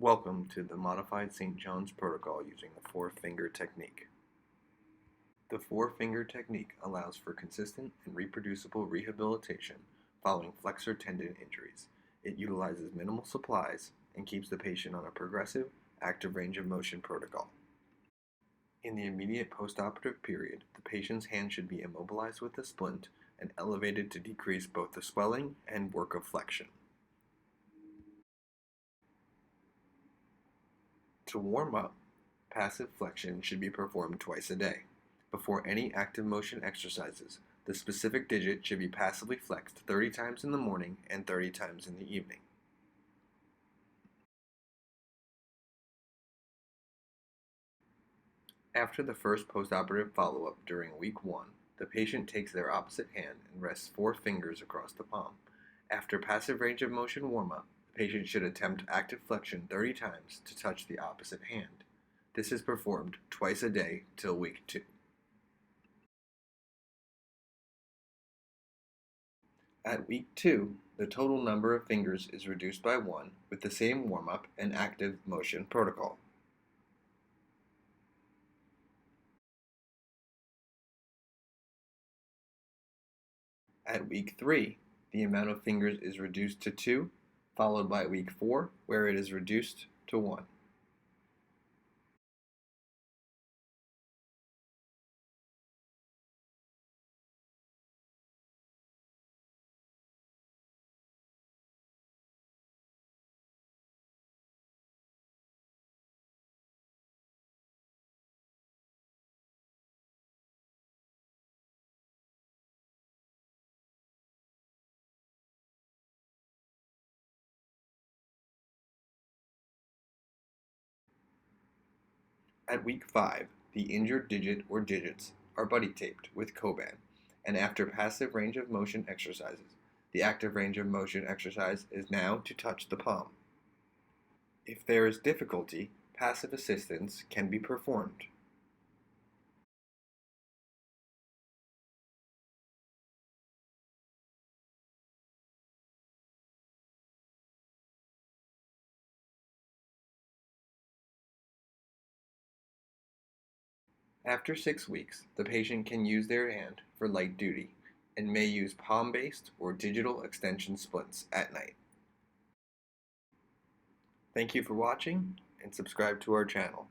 Welcome to the modified St. John's protocol using the four-finger technique. The four-finger technique allows for consistent and reproducible rehabilitation following flexor tendon injuries. It utilizes minimal supplies and keeps the patient on a progressive, active range of motion protocol. In the immediate postoperative period, the patient's hand should be immobilized with a splint and elevated to decrease both the swelling and work of flexion. To warm up, passive flexion should be performed twice a day. Before any active motion exercises, the specific digit should be passively flexed 30 times in the morning and 30 times in the evening. After the first postoperative follow-up during week 1, the patient takes their opposite hand and rests 4 fingers across the palm. After passive range of motion warm-up, the patient should attempt active flexion 30 times to touch the opposite hand. This is performed twice a day till week 2. At week 2, the total number of fingers is reduced by 1 with the same warm-up and active motion protocol. At week 3, the amount of fingers is reduced to 2, followed by week 4, where it is reduced to 1. At week 5, the injured digit or digits are buddy taped with Coban, and after passive range of motion exercises, the active range of motion exercise is now to touch the palm. If there is difficulty, passive assistance can be performed. After 6 weeks, the patient can use their hand for light duty and may use palm-based or digital extension splints at night. Thank you for watching and subscribe to our channel.